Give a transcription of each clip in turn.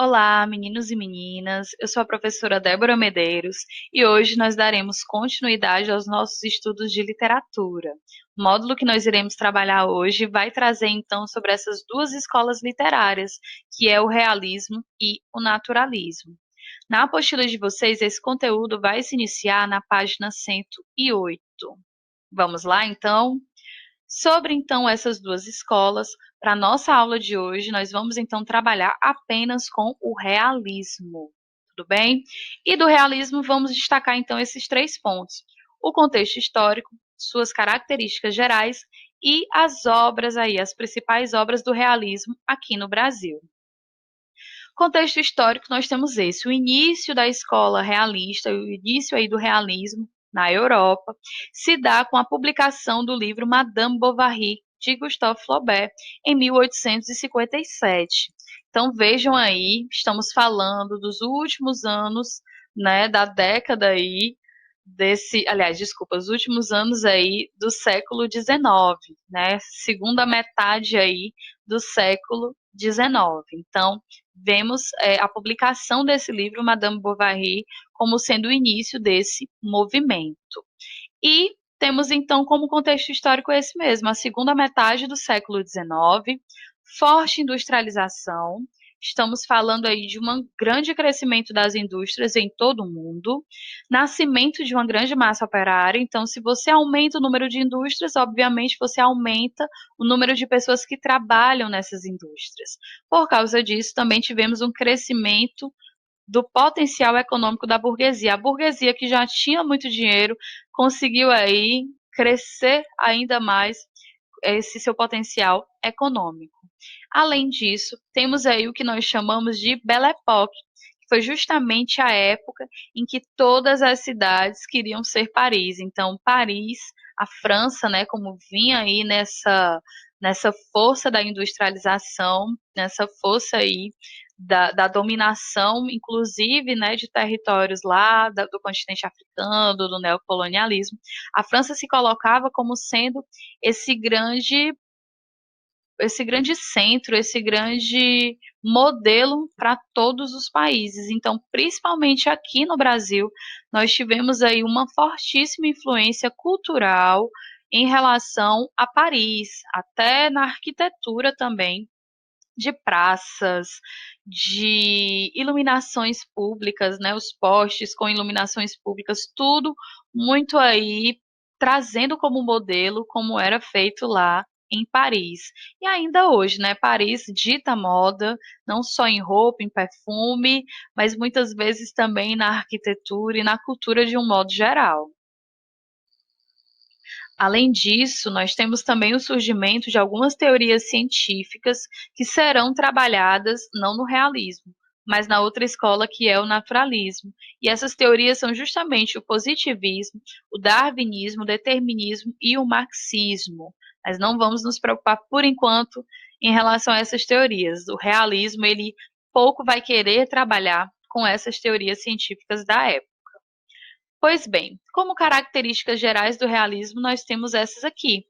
Olá, meninos e meninas. Eu sou a professora Débora Medeiros e hoje nós daremos continuidade aos nossos estudos de literatura. O módulo que nós iremos trabalhar hoje vai trazer então sobre essas duas escolas literárias, que é o realismo e o naturalismo. Na apostila de vocês, esse conteúdo vai se iniciar na página 108. Vamos lá, então? Sobre então essas duas escolas, para nossa aula de hoje, nós vamos então trabalhar apenas com o realismo, tudo bem? E do realismo vamos destacar então esses três pontos: o contexto histórico, suas características gerais e as obras aí, as principais obras do realismo aqui no Brasil. Contexto histórico, nós temos esse, o início da escola realista, o início aí do realismo na Europa, se dá com a publicação do livro Madame Bovary, de Gustave Flaubert, em 1857. Então vejam aí, estamos falando dos últimos anos, né, da década aí, aliás, desculpa, os últimos anos aí do século XIX, né, segunda metade aí do século XIX. Então, vemos a publicação desse livro, Madame Bovary, como sendo o início desse movimento. E temos então como contexto histórico esse mesmo, a segunda metade do século XIX, forte industrialização. Estamos falando aí de um grande crescimento das indústrias em todo o mundo, nascimento de uma grande massa operária. Então, se você aumenta o número de indústrias, obviamente você aumenta o número de pessoas que trabalham nessas indústrias. Por causa disso, também tivemos um crescimento do potencial econômico da burguesia. A burguesia que já tinha muito dinheiro conseguiu aí crescer ainda mais esse seu potencial econômico. Além disso, temos aí o que nós chamamos de Belle Époque, que foi justamente a época em que todas as cidades queriam ser Paris. Então, Paris, a França, né, como vinha aí nessa força da industrialização, nessa força aí da dominação, inclusive, né, de territórios lá do continente africano, do neocolonialismo, a França se colocava como sendo esse grande centro, esse grande modelo para todos os países. Então, principalmente aqui no Brasil, nós tivemos aí uma fortíssima influência cultural em relação a Paris, até na arquitetura também, de praças, de iluminações públicas, né, os postes com iluminações públicas, tudo muito aí trazendo como modelo como era feito lá em Paris. E ainda hoje, né, Paris dita moda, não só em roupa, em perfume, mas muitas vezes também na arquitetura e na cultura de um modo geral. Além disso, nós temos também o surgimento de algumas teorias científicas que serão trabalhadas não no realismo, mas na outra escola que é o naturalismo. E essas teorias são justamente o positivismo, o darwinismo, o determinismo e o marxismo. Mas não vamos nos preocupar por enquanto em relação a essas teorias. O realismo, ele pouco vai querer trabalhar com essas teorias científicas da época. Pois bem, como características gerais do realismo, nós temos essas aqui.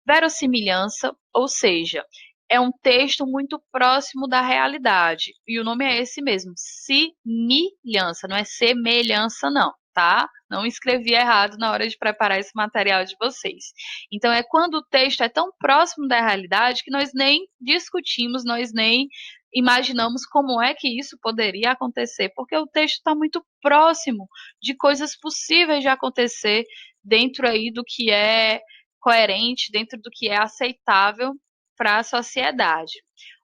Verossimilhança, ou seja, é um texto muito próximo da realidade. E o nome é esse mesmo, similhança, não é semelhança, não, tá? Não escrevi errado na hora de preparar esse material de vocês. Então, é quando o texto é tão próximo da realidade que nós nem discutimos, nós nem imaginamos como é que isso poderia acontecer, porque o texto está muito próximo de coisas possíveis de acontecer dentro aí do que é coerente, dentro do que é aceitável para a sociedade.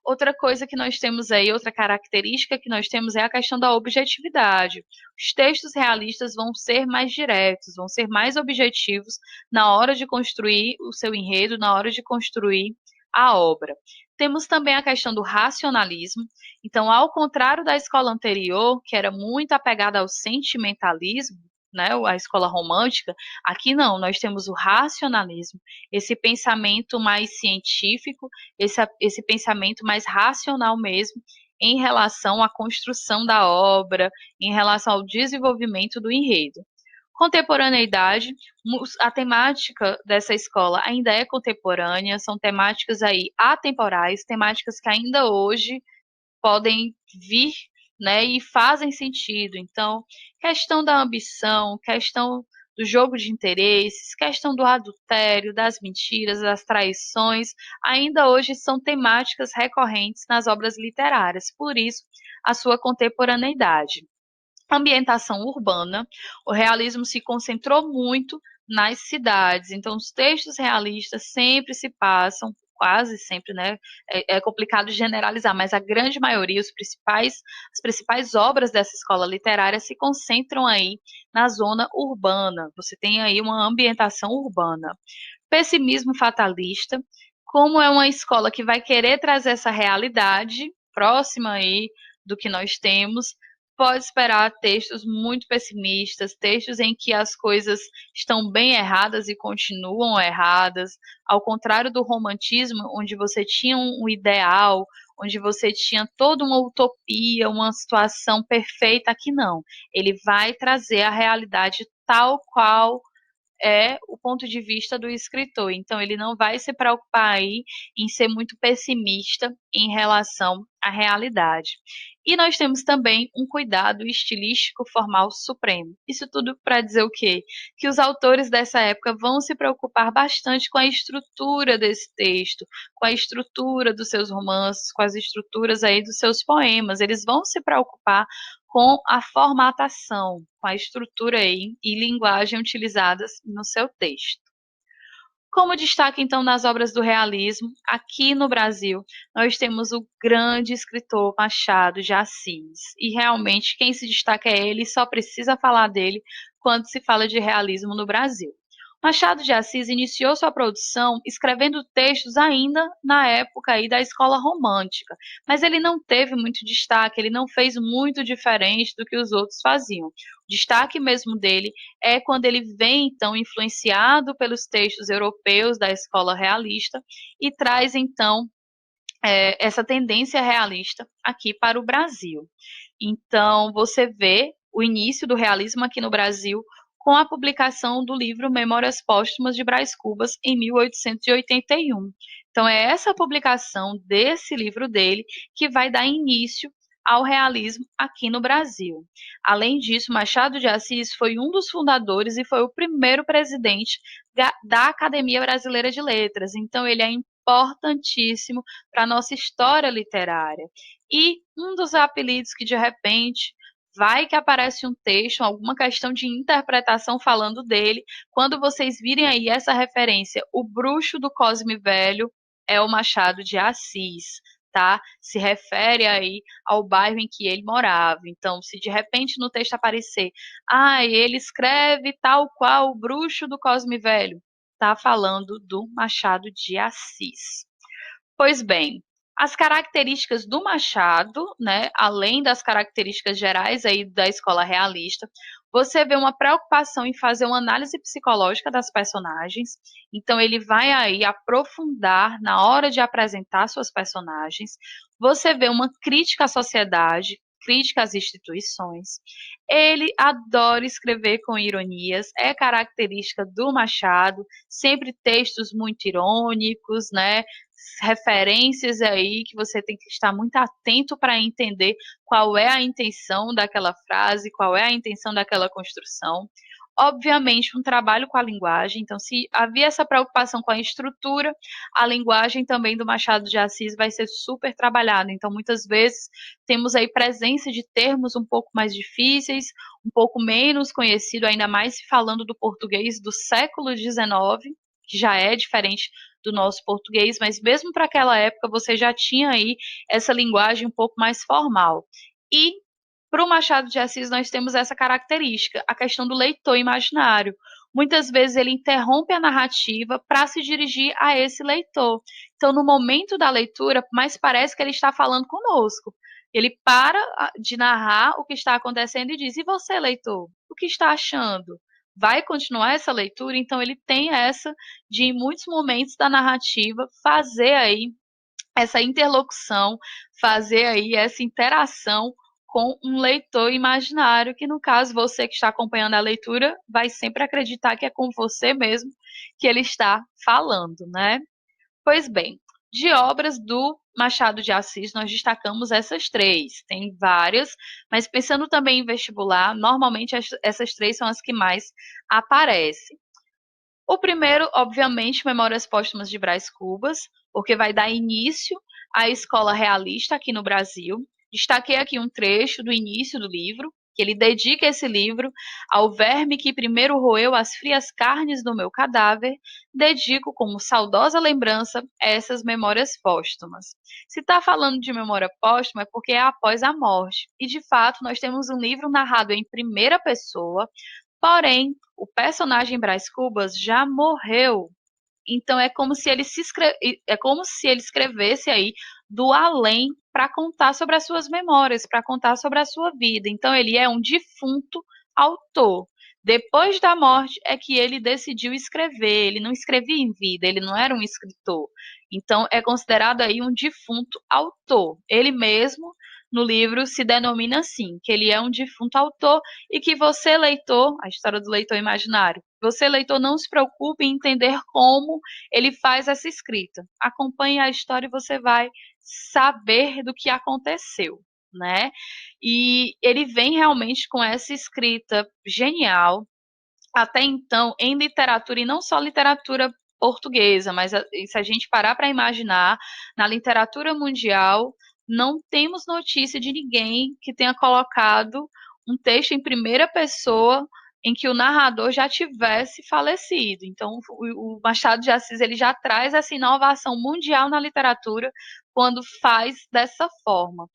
Outra coisa que nós temos aí, outra característica que nós temos é a questão da objetividade. Os textos realistas vão ser mais diretos, vão ser mais objetivos na hora de construir o seu enredo, na hora de construir a obra. Temos também a questão do racionalismo. Então, ao contrário da escola anterior, que era muito apegada ao sentimentalismo, né, a escola romântica, aqui não, nós temos o racionalismo, esse pensamento mais científico, esse pensamento mais racional mesmo, em relação à construção da obra, em relação ao desenvolvimento do enredo. Contemporaneidade, a temática dessa escola ainda é contemporânea, são temáticas aí atemporais, temáticas que ainda hoje podem vir né, e fazem sentido. Então, questão da ambição, questão do jogo de interesses, questão do adultério, das mentiras, das traições, ainda hoje são temáticas recorrentes nas obras literárias, por isso a sua contemporaneidade. Ambientação urbana, o realismo se concentrou muito nas cidades, então os textos realistas sempre se passam, quase sempre, né? É complicado generalizar, mas a grande maioria, as principais obras dessa escola literária se concentram aí na zona urbana. Você tem aí uma ambientação urbana. Pessimismo fatalista, como é uma escola que vai querer trazer essa realidade próxima aí do que nós temos, pode esperar textos muito pessimistas, textos em que as coisas estão bem erradas e continuam erradas, ao contrário do romantismo, onde você tinha um ideal, onde você tinha toda uma utopia, uma situação perfeita, aqui não. Ele vai trazer a realidade tal qual é o ponto de vista do escritor. Então, ele não vai se preocupar aí em ser muito pessimista em relação à realidade. E nós temos também um cuidado estilístico formal supremo. Isso tudo para dizer o quê? Que os autores dessa época vão se preocupar bastante com a estrutura desse texto, com a estrutura dos seus romances, com as estruturas aí dos seus poemas. Eles vão se preocupar com a formatação, com a estrutura aí e linguagem utilizadas no seu texto. Como destaque, então, nas obras do realismo, aqui no Brasil, nós temos o grande escritor Machado de Assis. E realmente, quem se destaca é ele, só precisa falar dele quando se fala de realismo no Brasil. Machado de Assis iniciou sua produção escrevendo textos ainda na época aí da escola romântica, mas ele não teve muito destaque, ele não fez muito diferente do que os outros faziam. O destaque mesmo dele é quando ele vem, então, influenciado pelos textos europeus da escola realista e traz, então, essa tendência realista aqui para o Brasil. Então, você vê o início do realismo aqui no Brasil com a publicação do livro Memórias Póstumas de Brás Cubas em 1881. Então, é essa publicação desse livro dele que vai dar início ao realismo aqui no Brasil. Além disso, Machado de Assis foi um dos fundadores e foi o primeiro presidente da Academia Brasileira de Letras. Então, ele é importantíssimo para a nossa história literária. E um dos apelidos que, de repente, vai que aparece um texto, alguma questão de interpretação falando dele, quando vocês virem aí essa referência, o bruxo do Cosme Velho é o Machado de Assis, tá? Se refere aí ao bairro em que ele morava. Então, se de repente no texto aparecer, ele escreve tal qual o bruxo do Cosme Velho, tá falando do Machado de Assis. Pois bem, as características do Machado, né, além das características gerais aí da escola realista, você vê uma preocupação em fazer uma análise psicológica das personagens. Então ele vai aí aprofundar na hora de apresentar suas personagens. Você vê uma crítica à sociedade, crítica às instituições. Ele adora escrever com ironias, é característica do Machado, sempre textos muito irônicos, né? Referências aí que você tem que estar muito atento para entender qual é a intenção daquela frase, qual é a intenção daquela construção. Obviamente, um trabalho com a linguagem, então, se havia essa preocupação com a estrutura, a linguagem também do Machado de Assis vai ser super trabalhada. Então, muitas vezes, temos aí presença de termos um pouco mais difíceis, um pouco menos conhecido, ainda mais se falando do português do século XIX, que já é diferente do nosso português, mas mesmo para aquela época você já tinha aí essa linguagem um pouco mais formal. E para o Machado de Assis nós temos essa característica, a questão do leitor imaginário. Muitas vezes ele interrompe a narrativa para se dirigir a esse leitor. Então, no momento da leitura, mais parece que ele está falando conosco. Ele para de narrar o que está acontecendo e diz: e você, leitor, o que está achando? Vai continuar essa leitura? Então, ele tem essa de, em muitos momentos da narrativa, fazer aí essa interlocução, fazer aí essa interação com um leitor imaginário, que no caso você que está acompanhando a leitura vai sempre acreditar que é com você mesmo que ele está falando, né? Pois bem, De obras do Machado de Assis, nós destacamos essas três. Tem várias, mas pensando também em vestibular, normalmente essas três são as que mais aparecem. O primeiro, obviamente, Memórias Póstumas de Brás Cubas, porque vai dar início à escola realista aqui no Brasil. Destaquei aqui um trecho do início do livro, que ele dedica esse livro ao verme que primeiro roeu as frias carnes do meu cadáver, dedico como saudosa lembrança essas memórias póstumas. Se está falando de memória póstuma é porque é após a morte, e de fato nós temos um livro narrado em primeira pessoa. Porém, o personagem Brás Cubas já morreu. Então é como se ele escrevesse aí do além para contar sobre as suas memórias, para contar sobre a sua vida. Então ele é um defunto autor. Depois da morte é que ele decidiu escrever. Ele não escrevia em vida, ele não era um escritor. Então é considerado aí um defunto autor. Ele mesmo no livro se denomina assim, que ele é um defunto autor e que você, leitor, a história do leitor imaginário, você, leitor, não se preocupe em entender como ele faz essa escrita. Acompanhe a história e você vai saber do que aconteceu, né? E ele vem realmente com essa escrita genial, até então, em literatura, e não só literatura portuguesa, mas se a gente parar para imaginar, na literatura mundial, não temos notícia de ninguém que tenha colocado um texto em primeira pessoa em que o narrador já tivesse falecido. Então, o Machado de Assis ele já traz essa inovação mundial na literatura quando faz dessa forma.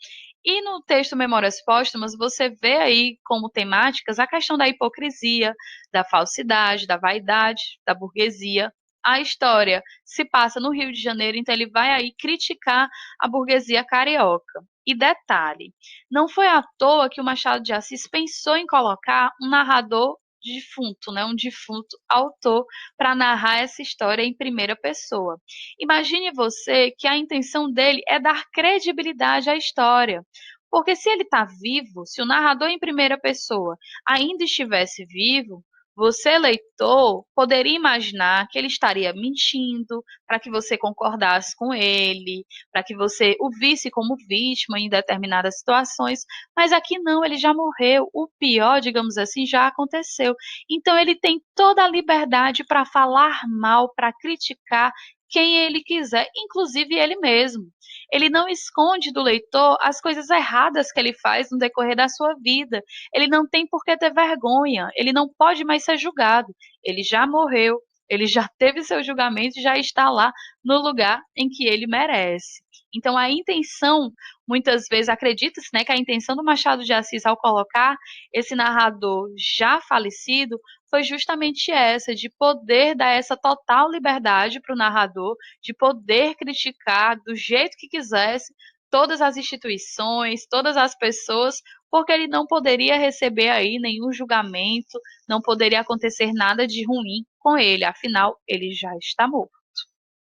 E no texto Memórias Póstumas, você vê aí como temáticas a questão da hipocrisia, da falsidade, da vaidade, da burguesia. A história se passa no Rio de Janeiro, então ele vai aí criticar a burguesia carioca. E detalhe, não foi à toa que o Machado de Assis pensou em colocar um narrador defunto, né, um defunto autor, para narrar essa história em primeira pessoa. Imagine você que a intenção dele é dar credibilidade à história. Porque se ele está vivo, se o narrador em primeira pessoa ainda estivesse vivo, você, leitor, poderia imaginar que ele estaria mentindo para que você concordasse com ele, para que você o visse como vítima em determinadas situações, mas aqui não, ele já morreu. O pior, digamos assim, já aconteceu. Então ele tem toda a liberdade para falar mal, para criticar quem ele quiser, inclusive ele mesmo. Ele não esconde do leitor as coisas erradas que ele faz no decorrer da sua vida. Ele não tem por que ter vergonha, ele não pode mais ser julgado. Ele já morreu, ele já teve seu julgamento e já está lá no lugar em que ele merece. Então a intenção, muitas vezes acredita-se, né, que a intenção do Machado de Assis ao colocar esse narrador já falecido foi justamente essa, de poder dar essa total liberdade para o narrador, de poder criticar do jeito que quisesse todas as instituições, todas as pessoas, porque ele não poderia receber aí nenhum julgamento, não poderia acontecer nada de ruim com ele, afinal, ele já está morto,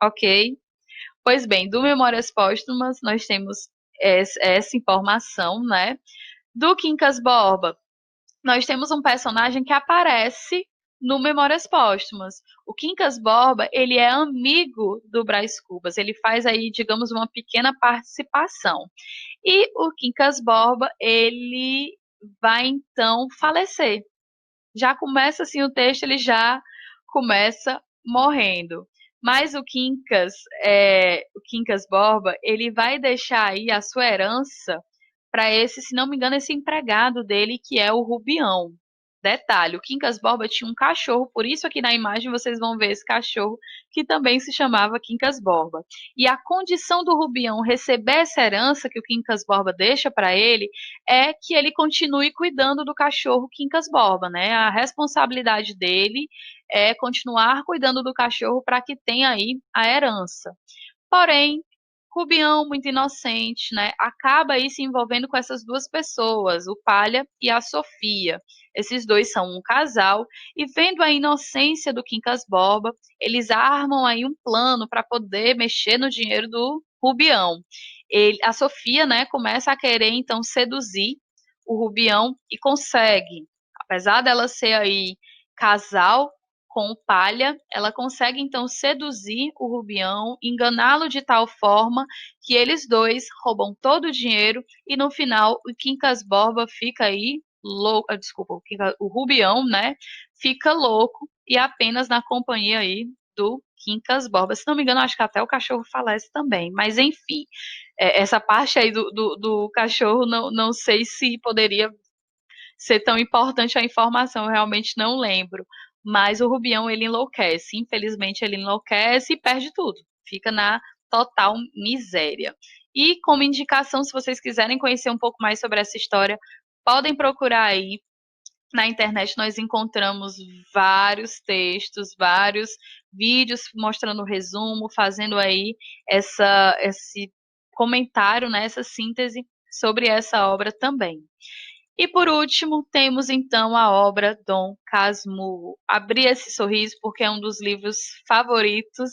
ok? Pois bem, do Memórias Póstumas nós temos essa informação, né? Do Quincas Borba, nós temos um personagem que aparece no Memórias Póstumas. O Quincas Borba, ele é amigo do Brás Cubas, ele faz aí, digamos, uma pequena participação. E o Quincas Borba, ele vai então falecer. Já começa assim o texto, ele já começa morrendo. Mas o Quincas Borba, ele vai deixar aí a sua herança para esse, se não me engano, esse empregado dele, que é o Rubião. Detalhe, o Quincas Borba tinha um cachorro, por isso aqui na imagem vocês vão ver esse cachorro, que também se chamava Quincas Borba. E a condição do Rubião receber essa herança que o Quincas Borba deixa para ele é que ele continue cuidando do cachorro Quincas Borba, né? A responsabilidade dele é continuar cuidando do cachorro para que tenha aí a herança. Porém, Rubião, muito inocente, né, acaba aí se envolvendo com essas duas pessoas, o Palha e a Sofia. Esses dois são um casal e vendo a inocência do Quincas Borba, eles armam aí um plano para poder mexer no dinheiro do Rubião. A Sofia, né, começa a querer então seduzir o Rubião e consegue. Apesar dela ser aí casal com o Palha, ela consegue então seduzir o Rubião, enganá-lo de tal forma que eles dois roubam todo o dinheiro e no final o Quincas Borba fica aí louco, desculpa, o Rubião, né, fica louco e apenas na companhia aí do Quincas Borba. Se não me engano, acho que até o cachorro falece também, mas enfim, essa parte aí do cachorro não sei se poderia ser tão importante a informação, eu realmente não lembro. Mas o Rubião, ele enlouquece. Infelizmente, ele enlouquece e perde tudo. Fica na total miséria. E como indicação, se vocês quiserem conhecer um pouco mais sobre essa história, podem procurar aí. Na internet nós encontramos vários textos, vários vídeos mostrando o resumo, fazendo aí esse comentário, né, essa síntese sobre essa obra também. E por último, temos então a obra Dom Casmurro. Abri esse sorriso porque é um dos livros favoritos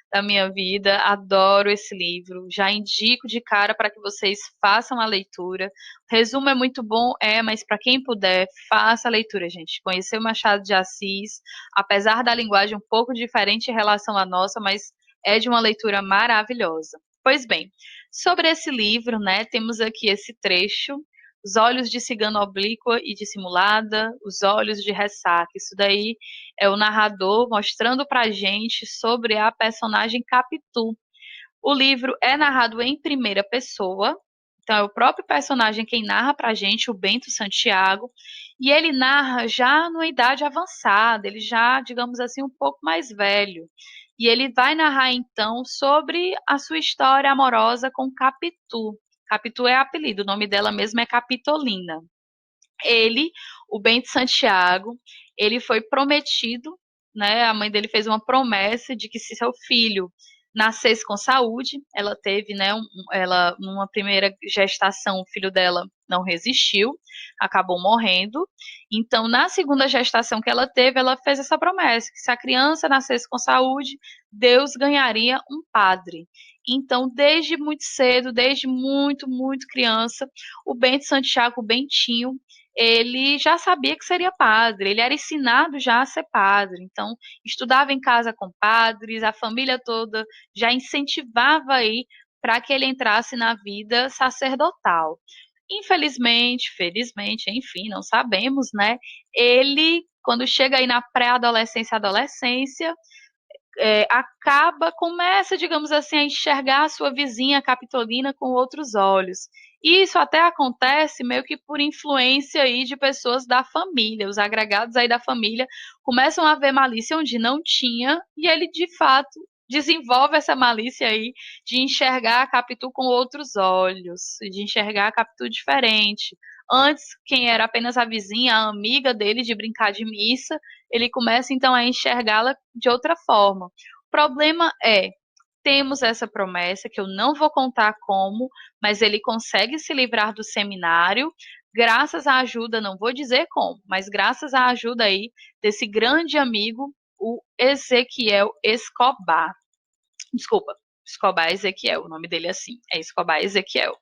da minha vida. Adoro esse livro. Já indico de cara para que vocês façam a leitura. O resumo é muito bom, mas para quem puder, faça a leitura, gente. Conhecer o Machado de Assis, apesar da linguagem um pouco diferente em relação à nossa, mas é de uma leitura maravilhosa. Pois bem, sobre esse livro, né, temos aqui esse trecho: os olhos de cigana oblíqua e dissimulada, os olhos de ressaca. Isso daí é o narrador mostrando pra gente sobre a personagem Capitu. O livro é narrado em primeira pessoa, então é o próprio personagem quem narra pra gente, o Bento Santiago, e ele narra já numa idade avançada, ele já, digamos assim, um pouco mais velho. E ele vai narrar então sobre a sua história amorosa com Capitu. Capitu é apelido, o nome dela mesmo é Capitolina. Ele, o Bento Santiago, ele foi prometido, né? A mãe dele fez uma promessa de que se seu filho nascesse com saúde, ela teve, né? Ela numa primeira gestação, o filho dela não resistiu, acabou morrendo. Então, na segunda gestação que ela teve, ela fez essa promessa que se a criança nascesse com saúde, Deus ganharia um padre. Então, desde muito cedo, desde muito criança, o Bento Santiago, o Bentinho, ele já sabia que seria padre, ele era ensinado já a ser padre, então estudava em casa com padres, a família toda já incentivava aí para que ele entrasse na vida sacerdotal. Infelizmente, felizmente, enfim, não sabemos, né? Ele, quando chega aí na pré-adolescência, adolescência, começa, digamos assim, a enxergar a sua vizinha Capitolina com outros olhos. E isso até acontece meio que por influência aí de pessoas da família, os agregados aí da família começam a ver malícia onde não tinha, e ele de fato desenvolve essa malícia aí de enxergar a Capitu com outros olhos, de enxergar a Capitu diferente. Antes, quem era apenas a vizinha, a amiga dele de brincar de missa, ele começa então a enxergá-la de outra forma. O problema é, temos essa promessa que eu não vou contar como, mas ele consegue se livrar do seminário, graças à ajuda, não vou dizer como, mas graças à ajuda aí desse grande amigo, o Ezequiel Escobar. Desculpa, Escobar Ezequiel, o nome dele é assim, é Escobar Ezequiel.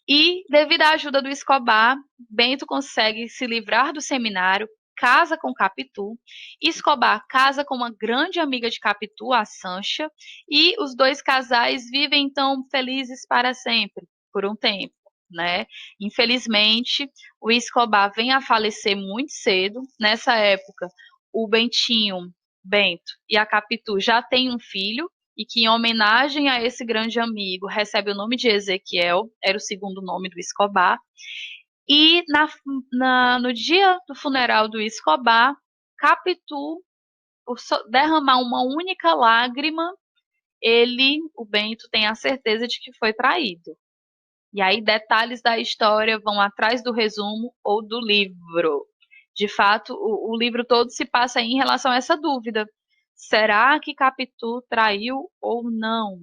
E, devido à ajuda do Escobar, Bento consegue se livrar do seminário, casa com Capitu. Escobar casa com uma grande amiga de Capitu, a Sancha, e os dois casais vivem então felizes para sempre, por um tempo, né? Infelizmente, o Escobar vem a falecer muito cedo. Nessa época, o Bento e a Capitu já têm um filho, e que, em homenagem a esse grande amigo, recebe o nome de Ezequiel, era o segundo nome do Escobar. E no dia do funeral do Escobar, Capitu, por derramar uma única lágrima, o Bento, tem a certeza de que foi traído. E aí, detalhes da história vão atrás do resumo ou do livro. De fato, o livro todo se passa em relação a essa dúvida. Será que Capitu traiu ou não?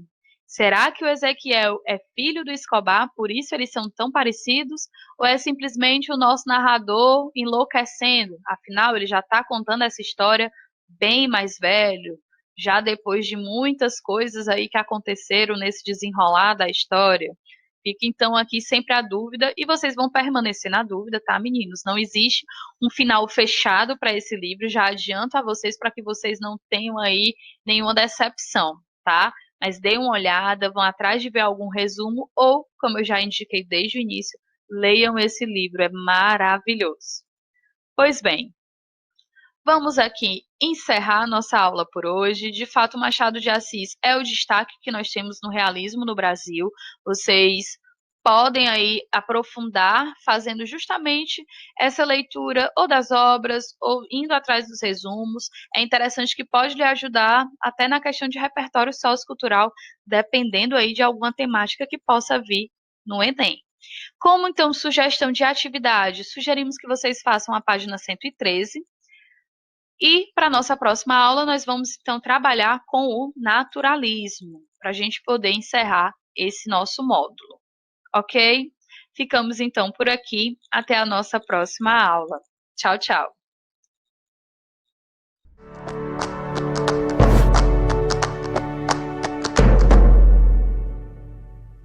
Será que o Ezequiel é filho do Escobar, por isso eles são tão parecidos? Ou é simplesmente o nosso narrador enlouquecendo? Afinal, ele já está contando essa história bem mais velho, já depois de muitas coisas aí que aconteceram nesse desenrolar da história. Fica então aqui sempre a dúvida e vocês vão permanecer na dúvida, tá, meninos? Não existe um final fechado para esse livro, já adianto a vocês para que vocês não tenham aí nenhuma decepção, tá? Mas deem uma olhada, vão atrás de ver algum resumo ou, como eu já indiquei desde o início, leiam esse livro, é maravilhoso. Pois bem, vamos aqui encerrar nossa aula por hoje. De fato, Machado de Assis é o destaque que nós temos no realismo no Brasil. Vocês podem aí aprofundar fazendo justamente essa leitura ou das obras ou indo atrás dos resumos. É interessante que pode lhe ajudar até na questão de repertório sociocultural, dependendo aí de alguma temática que possa vir no Enem. Como então sugestão de atividade, sugerimos que vocês façam a página 113 e para a nossa próxima aula, nós vamos então trabalhar com o naturalismo, para a gente poder encerrar esse nosso módulo, ok? Ficamos então por aqui. Até a nossa próxima aula. Tchau, tchau.